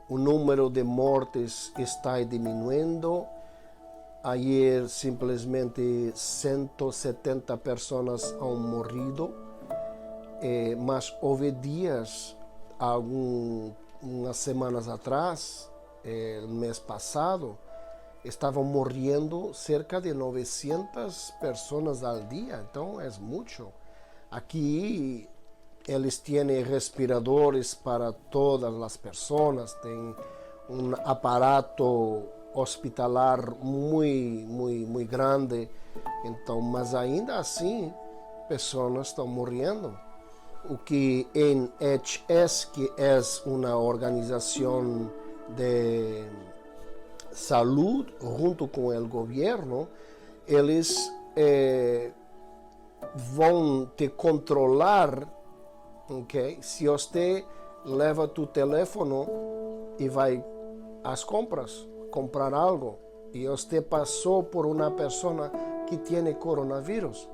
O número de mortes está diminuindo. Ayer simplesmente 170 pessoas han morrido, mas houve dias, umas semanas atrás, el mês passado, estavam morrendo cerca de 900 pessoas ao dia. Então é muito. Aqui eles têm respiradores para todas as pessoas, tem um aparato hospitalar muito grande. Então, mas ainda assim, pessoas estão morrendo. O que em HS, que é uma organização de saúde junto com o governo, eles vão te controlar, ok? Se você leva tu telefone e vai às compras, comprar algo, e você passou por uma pessoa que tem coronavírus,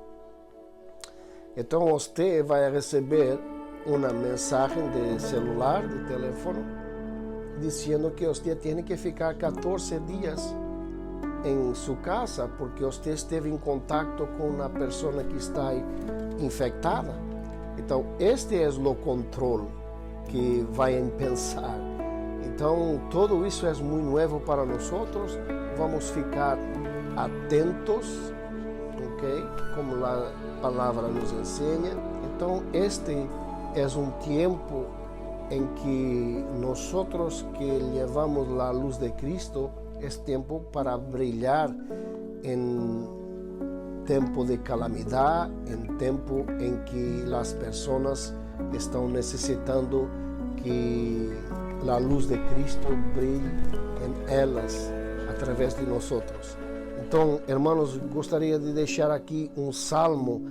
então você vai receber uma mensagem de celular, de telefone, dizendo que você tem que ficar 14 dias em sua casa porque você esteve em contato com uma pessoa que está infectada. Então, este é o controle que vai pensar. Então, tudo isso é muito novo para nós. Vamos ficar atentos, ok? Como a palavra nos ensina. Então, este é um tempo em que nós que levamos a luz de Cristo, é tempo para brilhar em tempo de calamidade, em tempo em que as pessoas estão necessitando que a luz de Cristo brilhe em elas, através de nós. Então, irmãos, gostaria de deixar aqui um Salmo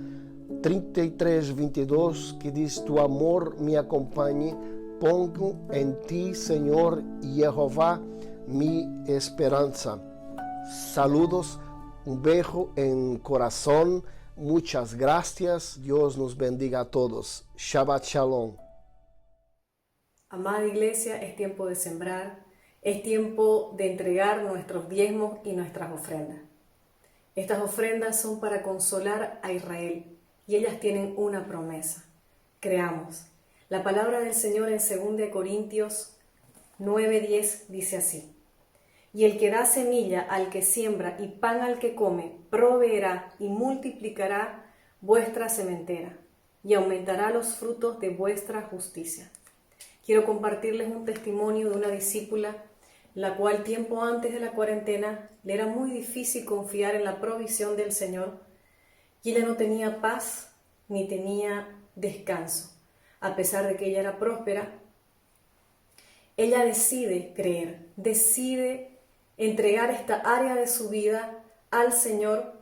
33:22, que diz: Tu amor me acompanhe, pongo em ti, Senhor Jehová, mi esperanza. Saludos, un beijo en corazón, muchas gracias, Dios nos bendiga a todos. Shabbat Shalom. Amada iglesia, es tiempo de sembrar, es tiempo de entregar nuestros diezmos y nuestras ofrendas. Estas ofrendas son para consolar a Israel y ellas tienen una promesa. Creamos. La palabra del Señor en 2 Corintios 9:10 dice así: Y el que da semilla al que siembra y pan al que come, proveerá y multiplicará vuestra sementera y aumentará los frutos de vuestra justicia. Quiero compartirles un testimonio de una discípula, la cual tiempo antes de la cuarentena le era muy difícil confiar en la provisión del Señor y ella no tenía paz ni tenía descanso. A pesar de que ella era próspera, ella decide creer, decide entregar esta área de su vida al Señor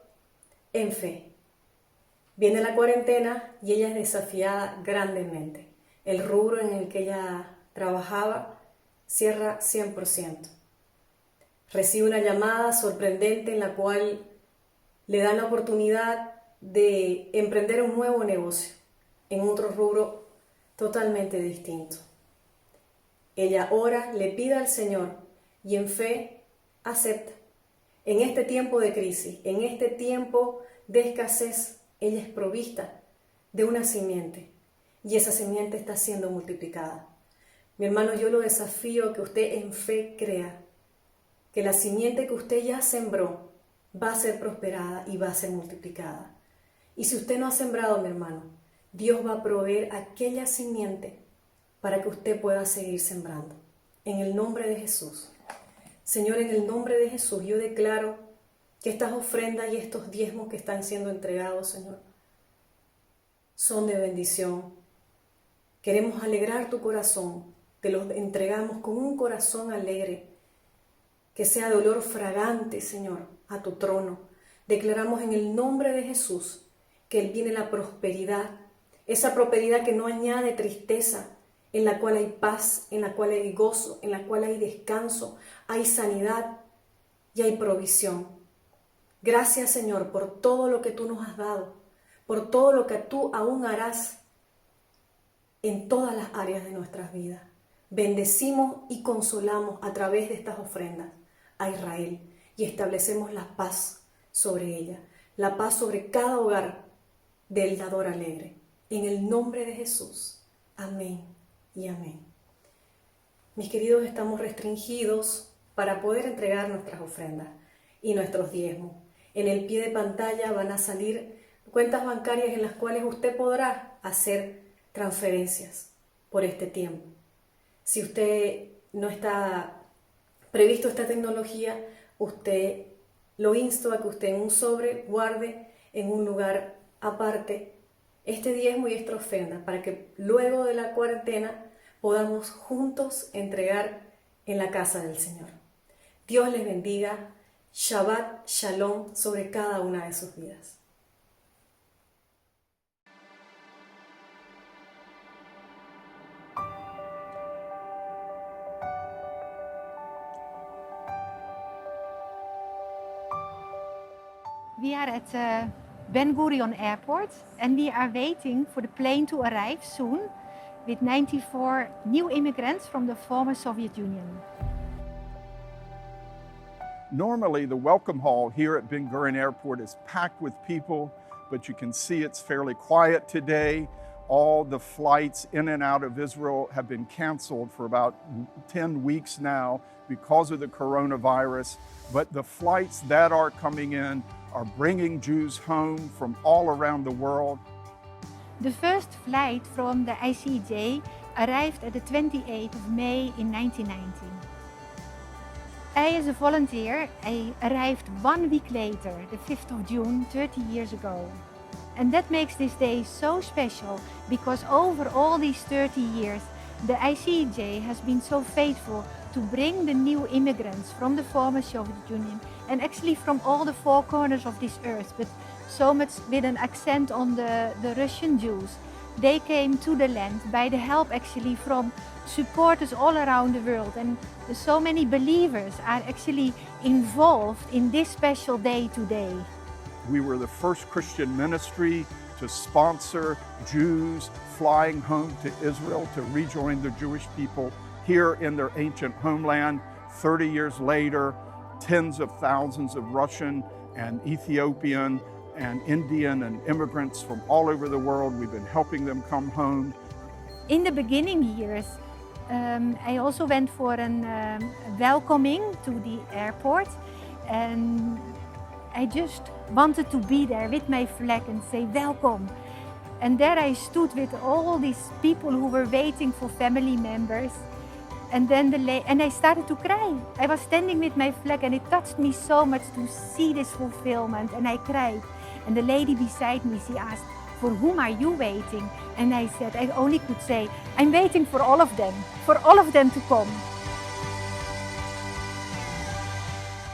en fe. Viene la cuarentena y ella es desafiada grandemente. El rubro en el que ella trabajaba cierra 100%. Recibe una llamada sorprendente en la cual le dan la oportunidad de emprender un nuevo negocio en otro rubro totalmente distinto. Ella ora, le pide al Señor y en fe acepta. En este tiempo de crisis, en este tiempo de escasez, ella es provista de una simiente y esa simiente está siendo multiplicada. Mi hermano, yo lo desafío a que usted en fe crea que la simiente que usted ya sembró va a ser prosperada y va a ser multiplicada. Y si usted no ha sembrado, mi hermano, Dios va a proveer aquella simiente para que usted pueda seguir sembrando. En el nombre de Jesús. Señor, en el nombre de Jesús, yo declaro que estas ofrendas y estos diezmos que están siendo entregados, Señor, son de bendición. Queremos alegrar tu corazón. Te los entregamos con un corazón alegre, que sea de olor fragante, Señor, a tu trono. Declaramos en el nombre de Jesús que Él viene la prosperidad, esa prosperidad que no añade tristeza, en la cual hay paz, en la cual hay gozo, en la cual hay descanso, hay sanidad y hay provisión. Gracias, Señor, por todo lo que tú nos has dado, por todo lo que tú aún harás en todas las áreas de nuestras vidas. Bendecimos y consolamos a través de estas ofrendas a Israel y establecemos la paz sobre ella, la paz sobre cada hogar del dador alegre. En el nombre de Jesús. Amén y amén. Mis queridos, estamos restringidos para poder entregar nuestras ofrendas y nuestros diezmos. En el pie de pantalla van a salir cuentas bancarias en las cuales usted podrá hacer transferencias por este tiempo. Si usted no está previsto esta tecnología, usted lo insto a que usted en un sobre guarde en un lugar aparte este diezmo y esta ofrenda para que luego de la cuarentena podamos juntos entregar en la casa del Señor. Dios les bendiga. Shabbat Shalom sobre cada una de sus vidas. We are at Ben Gurion Airport and we are waiting for the plane to arrive soon with 94 new immigrants from the former Soviet Union. Normally, the welcome hall here at Ben Gurion Airport is packed with people, but you can see it's fairly quiet today. All the flights in and out of Israel have been canceled for about 10 weeks now because of the coronavirus. But the flights that are coming in are bringing Jews home from all around the world. The first flight from the ICJ arrived at the 28th of May in 1990. As a volunteer, I arrived 1 week later, the 5th of June, 30 years ago. And that makes this day so special because over all these 30 years, the ICJ has been so faithful to bring the new immigrants from the former Soviet Union and actually from all the four corners of this earth, but so much with an accent on the Russian Jews. They came to the land by the help actually from supporters all around the world, and so many believers are actually involved in this special day today. We were the first Christian ministry to sponsor Jews flying home to Israel to rejoin the Jewish people here in their ancient homeland. 30 years later, tens of thousands of Russian and Ethiopian and Indian and immigrants from all over the world, we've been helping them come home. In the beginning years, I also went for a welcoming to the airport, and I just wanted to be there with my flag and say welcome. And there I stood with all these people who were waiting for family members. And then I started to cry. I was standing with my flag and it touched me so much to see this fulfillment, and I cried. And the lady beside me, she asked, "For whom are you waiting?" And I said, I only could say, "I'm waiting for all of them to come."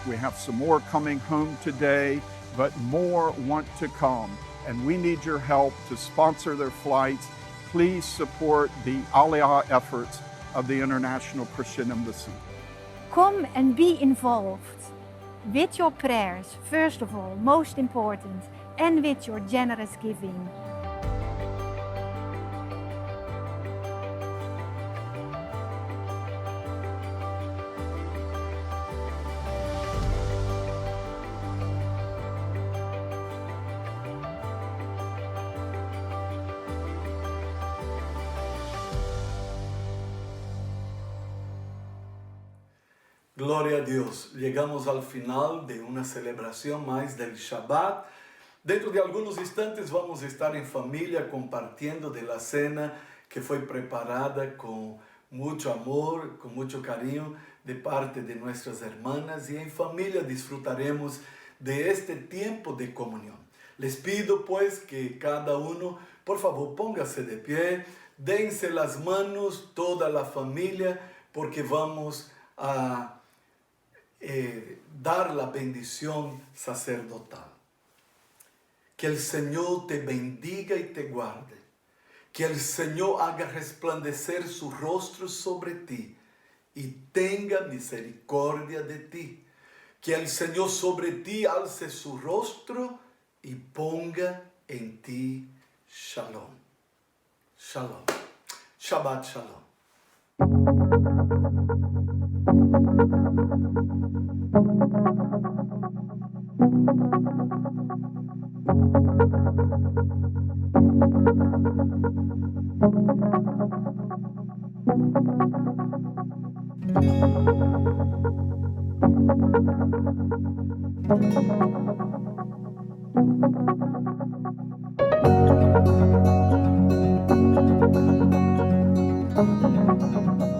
We have some more coming home today, but more want to come. And we need your help to sponsor their flights. Please support the Aliyah efforts of the International Christian Embassy. Come and be involved with your prayers, first of all, most important, and with your generous giving. Gloria a Dios. Llegamos al final de una celebración más del Shabbat. Dentro de algunos instantes vamos a estar en familia compartiendo de la cena que fue preparada con mucho amor, con mucho cariño de parte de nuestras hermanas, y en familia disfrutaremos de este tiempo de comunión. Les pido pues que cada uno, por favor, póngase de pie, dense las manos toda la familia, porque vamos a dar la bendición sacerdotal. Que el Señor te bendiga y te guarde. Que el Señor haga resplandecer su rostro sobre ti y tenga misericordia de ti. Que el Señor sobre ti alce su rostro y ponga en ti shalom. Shalom. Shabbat shalom. Thank you.